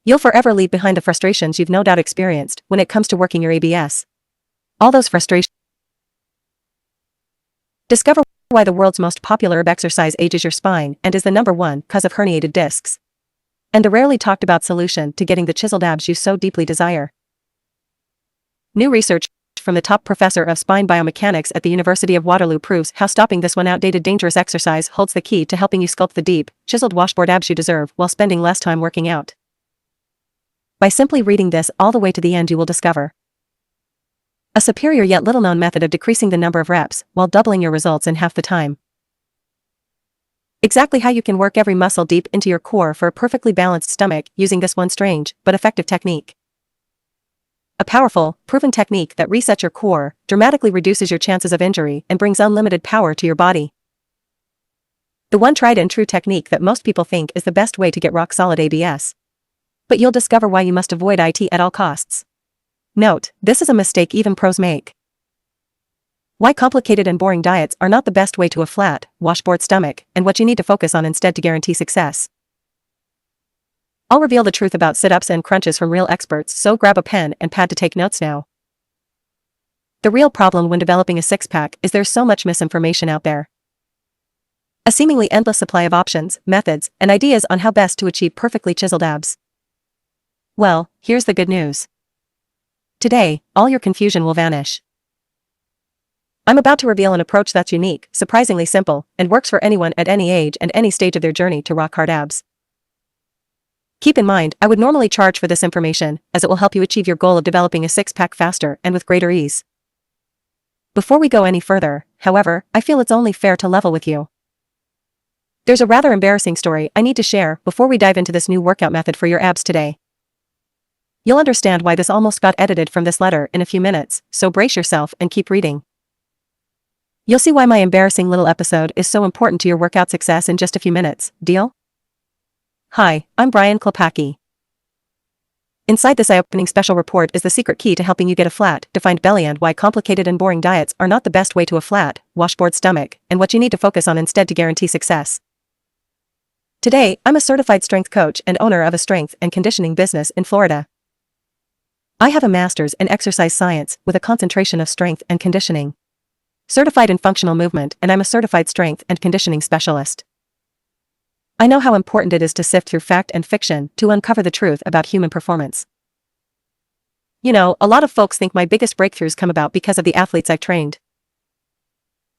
You'll forever leave behind the frustrations you've no doubt experienced when it comes to working your ABS. All those frustrations. Discover why the world's most popular ab exercise ages your spine and is the #1 cause of herniated discs. And the rarely talked about solution to getting the chiseled abs you so deeply desire. New research from the top professor of spine biomechanics at the University of Waterloo proves how stopping this one outdated dangerous exercise holds the key to helping you sculpt the deep, chiseled washboard abs you deserve while spending less time working out. By simply reading this all the way to the end, you will discover a superior yet little-known method of decreasing the number of reps while doubling your results in half the time. Exactly how you can work every muscle deep into your core for a perfectly balanced stomach using this one strange but effective technique. A powerful, proven technique that resets your core, dramatically reduces your chances of injury, and brings unlimited power to your body. The one tried and true technique that most people think is the best way to get rock-solid ABS. But you'll discover why you must avoid it at all costs. Note, this is a mistake even pros make. Why complicated and boring diets are not the best way to a flat, washboard stomach, and what you need to focus on instead to guarantee success. I'll reveal the truth about sit-ups and crunches from real experts, so grab a pen and pad to take notes now. The real problem when developing a six-pack is there's so much misinformation out there. A seemingly endless supply of options, methods, and ideas on how best to achieve perfectly chiseled abs. Well, here's the good news. Today, all your confusion will vanish. I'm about to reveal an approach that's unique, surprisingly simple, and works for anyone at any age and any stage of their journey to rock-hard abs. Keep in mind, I would normally charge for this information, as it will help you achieve your goal of developing a six-pack faster and with greater ease. Before we go any further, however, I feel it's only fair to level with you. There's a rather embarrassing story I need to share before we dive into this new workout method for your abs today. You'll understand why this almost got edited from this letter in a few minutes, so brace yourself and keep reading. You'll see why my embarrassing little episode is so important to your workout success in just a few minutes, deal? Hi, I'm Brian Klopacki. Inside this eye-opening special report is the secret key to helping you get a flat, defined belly and why complicated and boring diets are not the best way to a flat, washboard stomach, and what you need to focus on instead to guarantee success. Today, I'm a certified strength coach and owner of a strength and conditioning business in Florida. I have a master's in exercise science with a concentration of strength and conditioning. Certified in functional movement, and I'm a certified strength and conditioning specialist. I know how important it is to sift through fact and fiction to uncover the truth about human performance. You know, a lot of folks think my biggest breakthroughs come about because of the athletes I've trained.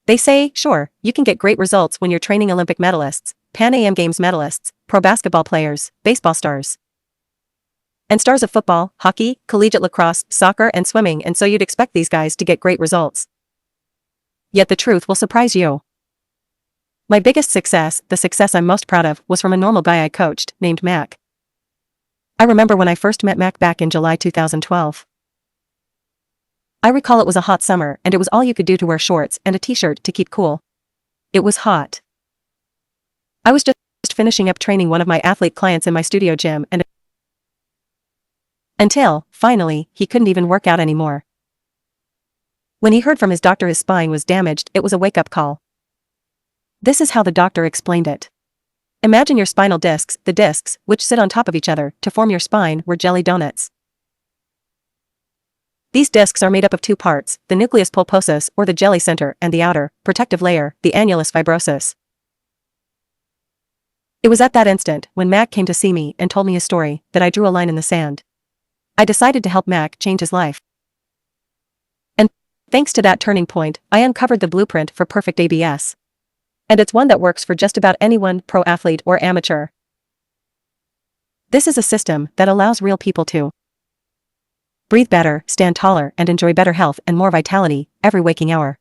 They say, sure, you can get great results when you're training Olympic medalists, Pan Am Games medalists, pro basketball players, baseball stars, and stars of football, hockey, collegiate lacrosse, soccer, and swimming, and so you'd expect these guys to get great results. Yet the truth will surprise you. My biggest success, the success I'm most proud of, was from a normal guy I coached, named Mac. I remember when I first met Mac back in July 2012. I recall it was a hot summer and it was all you could do to wear shorts and a t-shirt to keep cool. It was hot. I was just finishing up training one of my athlete clients in my studio gym and until, finally, he couldn't even work out anymore. When he heard from his doctor his spine was damaged, it was a wake-up call. This is how the doctor explained it. Imagine your spinal discs, the discs, which sit on top of each other to form your spine, were jelly donuts. These discs are made up of two parts, the nucleus pulposus, or the jelly center, and the outer, protective layer, the annulus fibrosus. It was at that instant, when Mac came to see me and told me his story, that I drew a line in the sand. I decided to help Mac change his life. And thanks to that turning point, I uncovered the blueprint for perfect ABS. And it's one that works for just about anyone, pro athlete or amateur. This is a system that allows real people to breathe better, stand taller, and enjoy better health and more vitality every waking hour.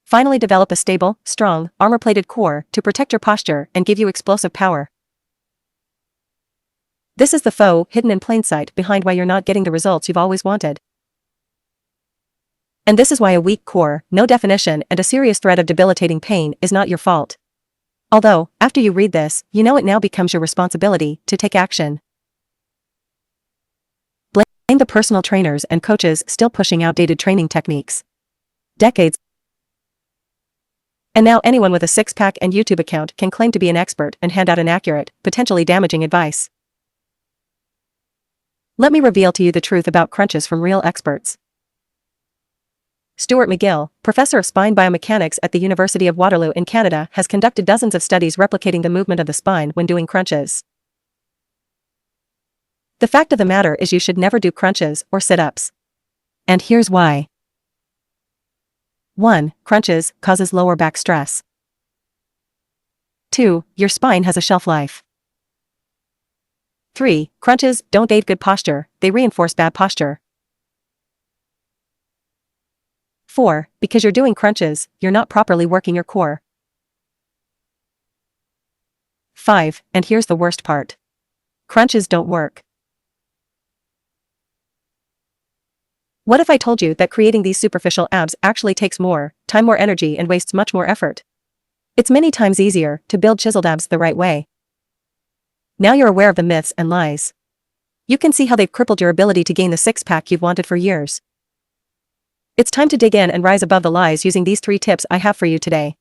Finally, develop a stable, strong, armor-plated core to protect your posture and give you explosive power. This is the foe hidden in plain sight behind why you're not getting the results you've always wanted. And this is why a weak core, no definition, and a serious threat of debilitating pain is not your fault. Although, after you read this, you know it now becomes your responsibility to take action. Blame the personal trainers and coaches still pushing outdated training techniques. Decades. And now anyone with a six-pack and YouTube account can claim to be an expert and hand out inaccurate, potentially damaging advice. Let me reveal to you the truth about crunches from real experts. Stuart McGill, professor of spine biomechanics at the University of Waterloo in Canada, has conducted dozens of studies replicating the movement of the spine when doing crunches. The fact of the matter is you should never do crunches or sit-ups. And here's why. 1. Crunches causes lower back stress. 2. Your spine has a shelf life. 3. Crunches don't aid good posture, they reinforce bad posture. 4. Because you're doing crunches, you're not properly working your core. 5. And here's the worst part. Crunches don't work. What if I told you that creating these superficial abs actually takes more time, more energy, and wastes much more effort? It's many times easier to build chiseled abs the right way. Now you're aware of the myths and lies. You can see how they've crippled your ability to gain the six-pack you've wanted for years. It's time to dig in and rise above the lies using these 3 tips I have for you today.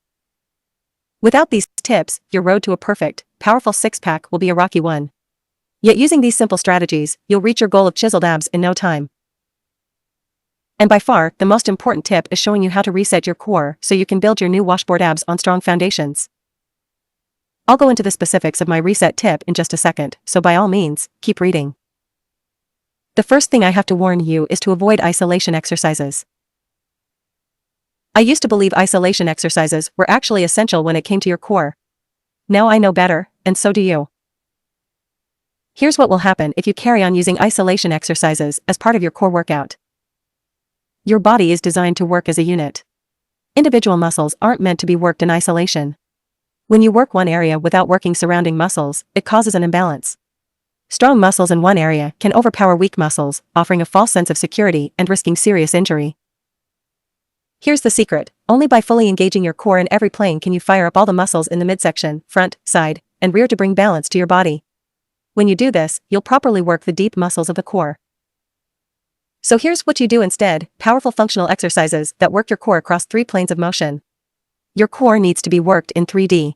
Without these tips, your road to a perfect, powerful six-pack will be a rocky one. Yet using these simple strategies, you'll reach your goal of chiseled abs in no time. And by far, the most important tip is showing you how to reset your core so you can build your new washboard abs on strong foundations. I'll go into the specifics of my reset tip in just a second, so by all means, keep reading. The first thing I have to warn you is to avoid isolation exercises. I used to believe isolation exercises were actually essential when it came to your core. Now I know better, and so do you. Here's what will happen if you carry on using isolation exercises as part of your core workout. Your body is designed to work as a unit. Individual muscles aren't meant to be worked in isolation. When you work one area without working surrounding muscles, it causes an imbalance. Strong muscles in one area can overpower weak muscles, offering a false sense of security and risking serious injury. Here's the secret: only by fully engaging your core in every plane can you fire up all the muscles in the midsection, front, side, and rear to bring balance to your body. When you do this, you'll properly work the deep muscles of the core. So here's what you do instead: powerful functional exercises that work your core across 3 planes of motion. Your core needs to be worked in 3D.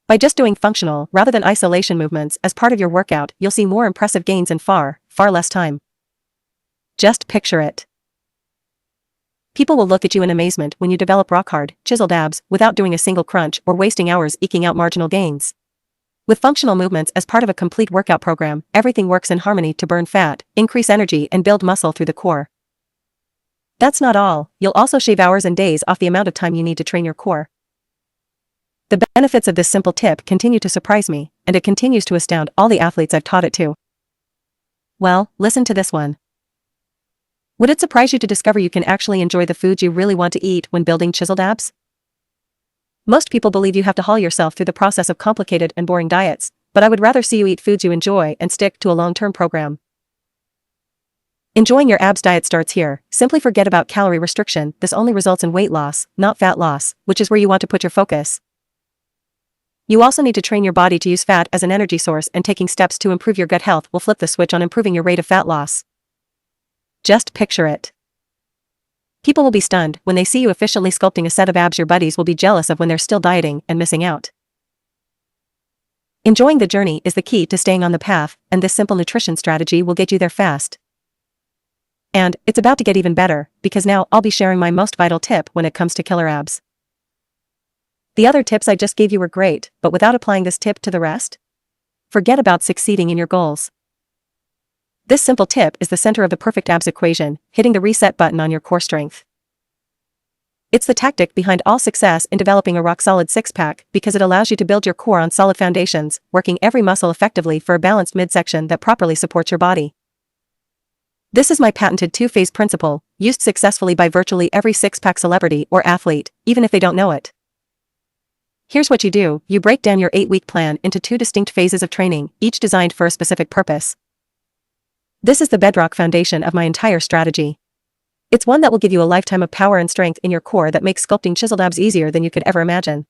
By just doing functional rather than isolation movements as part of your workout, you'll see more impressive gains in far less time. Just picture it. People will look at you in amazement when you develop rock-hard, chiseled abs without doing a single crunch or wasting hours eking out marginal gains. With functional movements as part of a complete workout program, everything works in harmony to burn fat, increase energy, and build muscle through the core. That's not all, you'll also shave hours and days off the amount of time you need to train your core. The benefits of this simple tip continue to surprise me, and it continues to astound all the athletes I've taught it to. Well, listen to this one. Would it surprise you to discover you can actually enjoy the foods you really want to eat when building chiseled abs? Most people believe you have to haul yourself through the process of complicated and boring diets, but I would rather see you eat foods you enjoy and stick to a long-term program. Enjoying your abs diet starts here. Simply forget about calorie restriction. This only results in weight loss, not fat loss, which is where you want to put your focus. You also need to train your body to use fat as an energy source, and taking steps to improve your gut health will flip the switch on improving your rate of fat loss. Just picture it. People will be stunned when they see you efficiently sculpting a set of abs your buddies will be jealous of when they're still dieting and missing out. Enjoying the journey is the key to staying on the path, and this simple nutrition strategy will get you there fast. And it's about to get even better, because now I'll be sharing my most vital tip when it comes to killer abs. The other tips I just gave you were great, but without applying this tip to the rest? Forget about succeeding in your goals. This simple tip is the center of the perfect abs equation, hitting the reset button on your core strength. It's the tactic behind all success in developing a rock-solid six-pack, because it allows you to build your core on solid foundations, working every muscle effectively for a balanced midsection that properly supports your body. This is my patented 2-phase principle, used successfully by virtually every six-pack celebrity or athlete, even if they don't know it. Here's what you do: you break down your 8-week plan into 2 distinct phases of training, each designed for a specific purpose. This is the bedrock foundation of my entire strategy. It's one that will give you a lifetime of power and strength in your core that makes sculpting chiseled abs easier than you could ever imagine.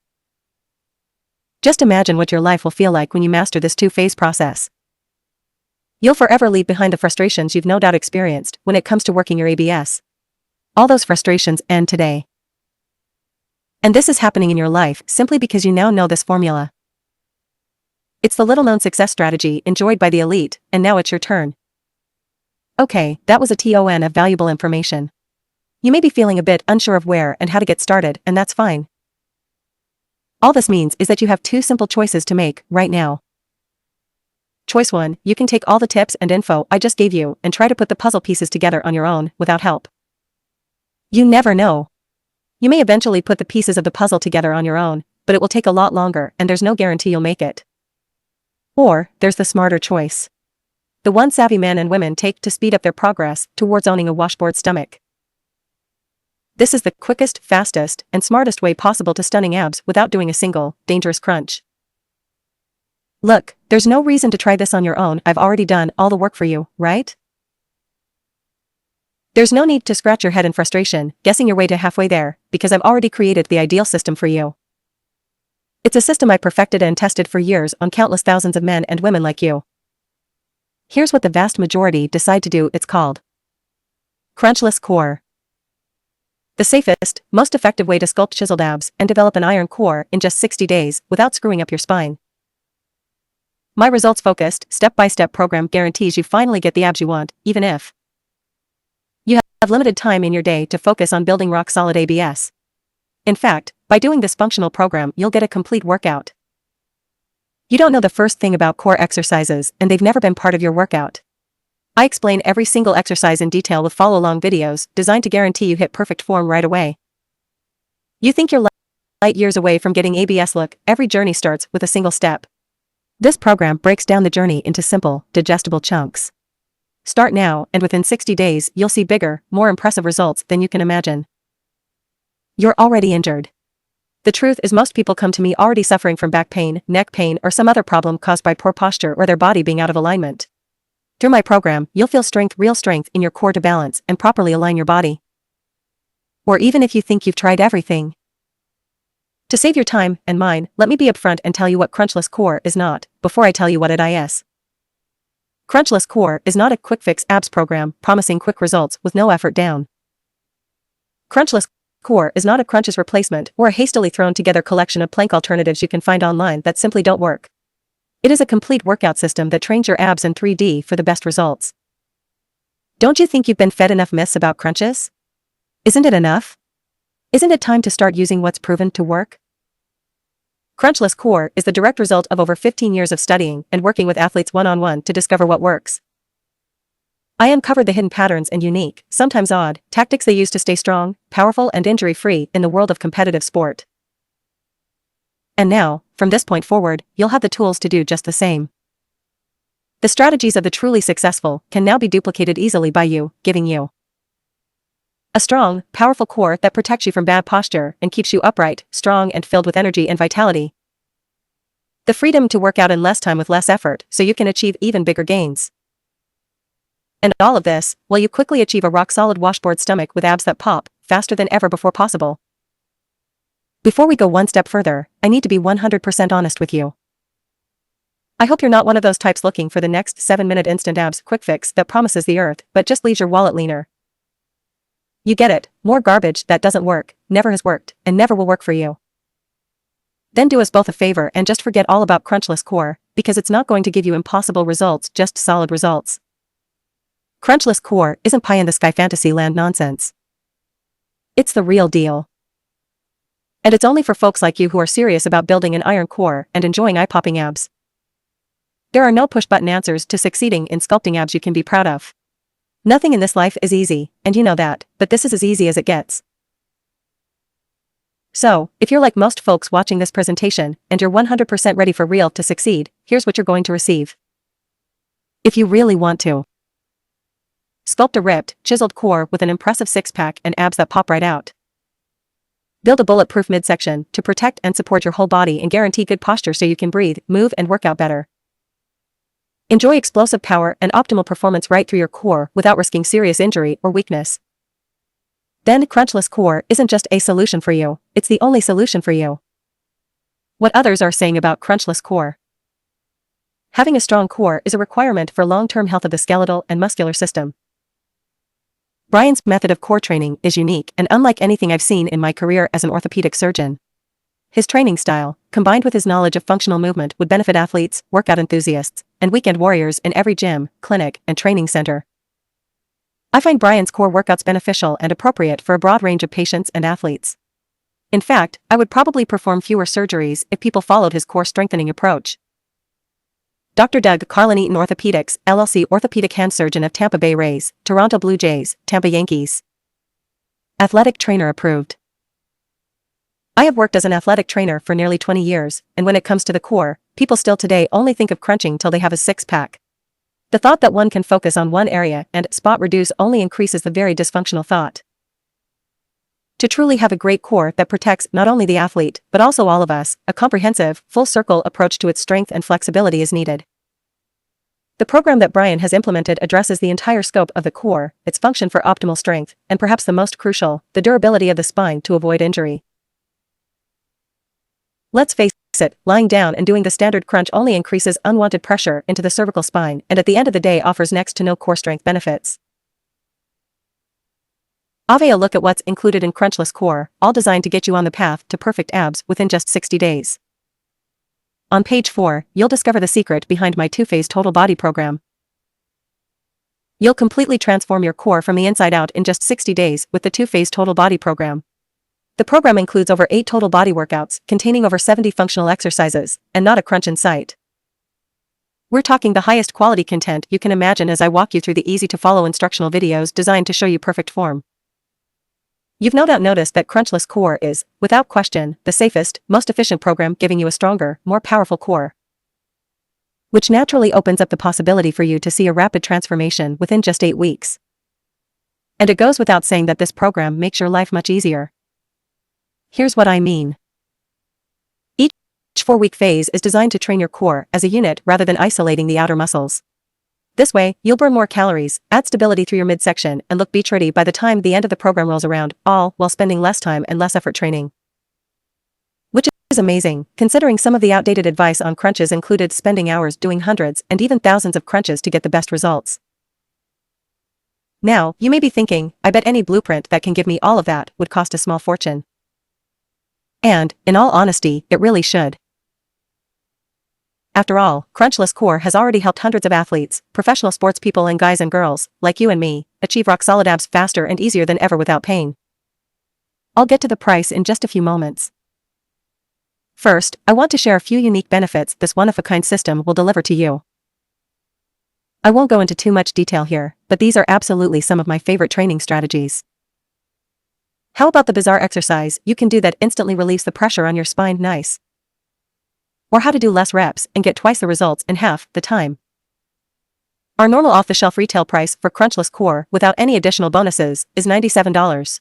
Just imagine what your life will feel like when you master this 2-phase process. You'll forever leave behind the frustrations you've no doubt experienced when it comes to working your ABS. All those frustrations end today. And this is happening in your life simply because you now know this formula. It's the little-known success strategy enjoyed by the elite, and now it's your turn. Okay, that was a ton of valuable information. You may be feeling a bit unsure of where and how to get started, and that's fine. All this means is that you have two simple choices to make right now. Choice 1, you can take all the tips and info I just gave you and try to put the puzzle pieces together on your own, without help. You never know. You may eventually put the pieces of the puzzle together on your own, but it will take a lot longer and there's no guarantee you'll make it. Or, there's the smarter choice. The one savvy men and women take to speed up their progress towards owning a washboard stomach. This is the quickest, fastest, and smartest way possible to stunning abs without doing a single, dangerous crunch. Look, there's no reason to try this on your own. I've already done all the work for you, right? There's no need to scratch your head in frustration, guessing your way to halfway there, because I've already created the ideal system for you. It's a system I perfected and tested for years on countless thousands of men and women like you. Here's what the vast majority decide to do. It's called Crunchless Core. The safest, most effective way to sculpt chiseled abs and develop an iron core in just 60 days without screwing up your spine. My results-focused, step-by-step program guarantees you finally get the abs you want, even if you have limited time in your day to focus on building rock-solid abs. In fact, by doing this functional program, you'll get a complete workout. You don't know the first thing about core exercises, and they've never been part of your workout. I explain every single exercise in detail with follow-along videos designed to guarantee you hit perfect form right away. You think you're light years away from getting abs? Look, every journey starts with a single step. This program breaks down the journey into simple, digestible chunks. Start now, and within 60 days, you'll see bigger, more impressive results than you can imagine. You're already injured. The truth is most people come to me already suffering from back pain, neck pain, or some other problem caused by poor posture or their body being out of alignment. Through my program, you'll feel strength, real strength in your core to balance and properly align your body. Or even if you think you've tried everything. To save your time and mine, let me be upfront and tell you what Crunchless Core is not, before I tell you what it is. Crunchless Core is not a quick-fix abs program promising quick results with no effort down. Crunchless Core is not a crunches replacement or a hastily thrown-together collection of plank alternatives you can find online that simply don't work. It is a complete workout system that trains your abs in 3D for the best results. Don't you think you've been fed enough myths about crunches? Isn't it enough? Isn't it time to start using what's proven to work? Crunchless Core is the direct result of over 15 years of studying and working with athletes one-on-one to discover what works. I uncovered the hidden patterns and unique, sometimes odd, tactics they use to stay strong, powerful, and injury-free in the world of competitive sport. And now, from this point forward, you'll have the tools to do just the same. The strategies of the truly successful can now be duplicated easily by you, giving you a strong, powerful core that protects you from bad posture and keeps you upright, strong, and filled with energy and vitality. The freedom to work out in less time with less effort so you can achieve even bigger gains. And all of this, while you quickly achieve a rock-solid washboard stomach with abs that pop, faster than ever before possible. Before we go one step further, I need to be 100% honest with you. I hope you're not one of those types looking for the next 7-minute instant abs quick fix that promises the earth but just leaves your wallet leaner. You get it, more garbage that doesn't work, never has worked, and never will work for you. Then do us both a favor and just forget all about Crunchless Core, because it's not going to give you impossible results, just solid results. Crunchless Core isn't pie-in-the-sky fantasy land nonsense. It's the real deal. And it's only for folks like you who are serious about building an iron core and enjoying eye-popping abs. There are no push-button answers to succeeding in sculpting abs you can be proud of. Nothing in this life is easy, and you know that, but this is as easy as it gets. So, if you're like most folks watching this presentation, and you're 100% ready for real to succeed, here's what you're going to receive. If you really want to sculpt a ripped, chiseled core with an impressive six-pack and abs that pop right out. Build a bulletproof midsection to protect and support your whole body and guarantee good posture so you can breathe, move, and work out better. Enjoy explosive power and optimal performance right through your core without risking serious injury or weakness. Then Crunchless Core isn't just a solution for you, it's the only solution for you. What others are saying about Crunchless Core. Having a strong core is a requirement for long-term health of the skeletal and muscular system. Brian's method of core training is unique and unlike anything I've seen in my career as an orthopedic surgeon. His training style, combined with his knowledge of functional movement, would benefit athletes, workout enthusiasts, and weekend warriors in every gym, clinic, and training center. I find Brian's core workouts beneficial and appropriate for a broad range of patients and athletes. In fact, I would probably perform fewer surgeries if people followed his core strengthening approach. Dr. Doug Carlin Eaton Orthopedics, LLC, orthopedic hand surgeon of Tampa Bay Rays, Toronto Blue Jays, Tampa Yankees. Athletic trainer approved. I have worked as an athletic trainer for nearly 20 years, and when it comes to the core, people still today only think of crunching till they have a six-pack. The thought that one can focus on one area and spot reduce only increases the very dysfunctional thought. To truly have a great core that protects not only the athlete, but also all of us, a comprehensive, full-circle approach to its strength and flexibility is needed. The program that Brian has implemented addresses the entire scope of the core, its function for optimal strength, and perhaps the most crucial, the durability of the spine to avoid injury. Let's face it, lying down and doing the standard crunch only increases unwanted pressure into the cervical spine and at the end of the day offers next to no core strength benefits. Have a look at what's included in Crunchless Core, all designed to get you on the path to perfect abs within just 60 days. On page 4, you'll discover the secret behind my two-phase total body program. You'll completely transform your core from the inside out in just 60 days with the two-phase total body program. The program includes over 8 total body workouts, containing over 70 functional exercises, and not a crunch in sight. We're talking the highest quality content you can imagine as I walk you through the easy-to-follow instructional videos designed to show you perfect form. You've no doubt noticed that Crunchless Core is, without question, the safest, most efficient program giving you a stronger, more powerful core, which naturally opens up the possibility for you to see a rapid transformation within just 8 weeks. And it goes without saying that this program makes your life much easier. Here's what I mean. Each 4-week phase is designed to train your core as a unit rather than isolating the outer muscles. This way, you'll burn more calories, add stability through your midsection, and look beach ready by the time the end of the program rolls around, all while spending less time and less effort training. Which is amazing, considering some of the outdated advice on crunches included spending hours doing hundreds and even thousands of crunches to get the best results. Now, you may be thinking, I bet any blueprint that can give me all of that would cost a small fortune. And, in all honesty, it really should. After all, Crunchless Core has already helped hundreds of athletes, professional sports people and guys and girls, like you and me, achieve rock-solid abs faster and easier than ever without pain. I'll get to the price in just a few moments. First, I want to share a few unique benefits this one-of-a-kind system will deliver to you. I won't go into too much detail here, but these are absolutely some of my favorite training strategies. How about the bizarre exercise you can do that instantly relieves the pressure on your spine? Nice. Or how to do less reps and get twice the results in half the time. Our normal off-the-shelf retail price for Crunchless Core without any additional bonuses is $97.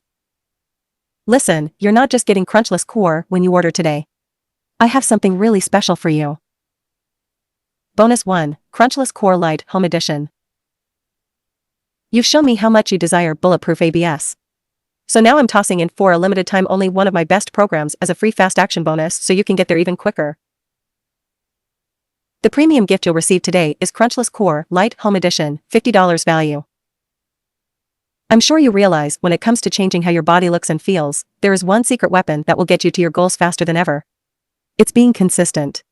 Listen, you're not just getting Crunchless Core when you order today. I have something really special for you. Bonus 1, Crunchless Core Lite Home Edition. You've shown me how much you desire bulletproof ABS. So now I'm tossing in for a limited time only one of my best programs as a free fast action bonus so you can get there even quicker. The premium gift you'll receive today is Crunchless Core Lite Home Edition, $50 value. I'm sure you realize when it comes to changing how your body looks and feels, there is one secret weapon that will get you to your goals faster than ever. It's being consistent.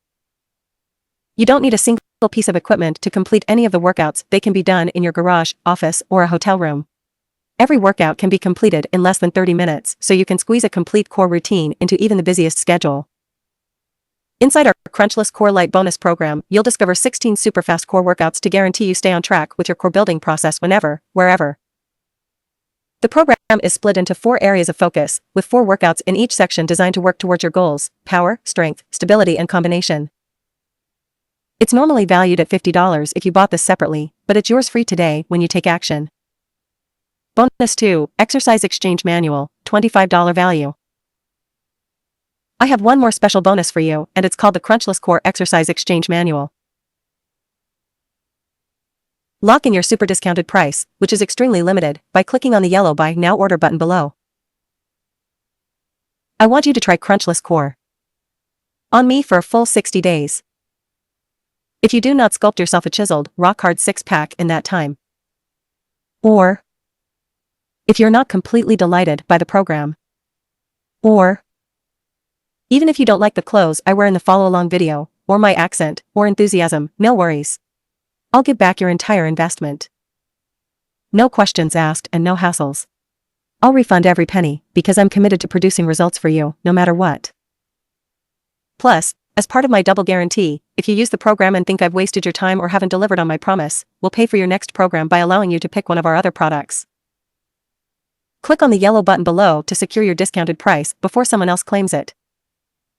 You don't need a single piece of equipment to complete any of the workouts. They can be done in your garage, office, or a hotel room. Every workout can be completed in less than 30 minutes, so you can squeeze a complete core routine into even the busiest schedule. Inside our Crunchless Core Lite bonus program, you'll discover 16 super fast core workouts to guarantee you stay on track with your core building process whenever, wherever. The program is split into 4 areas of focus, with 4 workouts in each section designed to work towards your goals: power, strength, stability, and combination. It's normally valued at $50 if you bought this separately, but it's yours free today when you take action. Bonus 2, Exercise Exchange Manual, $25 value. I have one more special bonus for you, and it's called the Crunchless Core Exercise Exchange Manual. Lock in your super discounted price, which is extremely limited, by clicking on the yellow Buy Now Order button below. I want you to try Crunchless Core on me for a full 60 days. If you do not sculpt yourself a chiseled, rock-hard six-pack in that time, or if you're not completely delighted by the program, or Even if you don't like the clothes I wear in the follow-along video, or my accent, or enthusiasm, no worries. I'll give back your entire investment. No questions asked and no hassles. I'll refund every penny, because I'm committed to producing results for you, no matter what. Plus, as part of my double guarantee, if you use the program and think I've wasted your time or haven't delivered on my promise, we'll pay for your next program by allowing you to pick one of our other products. Click on the yellow button below to secure your discounted price before someone else claims it.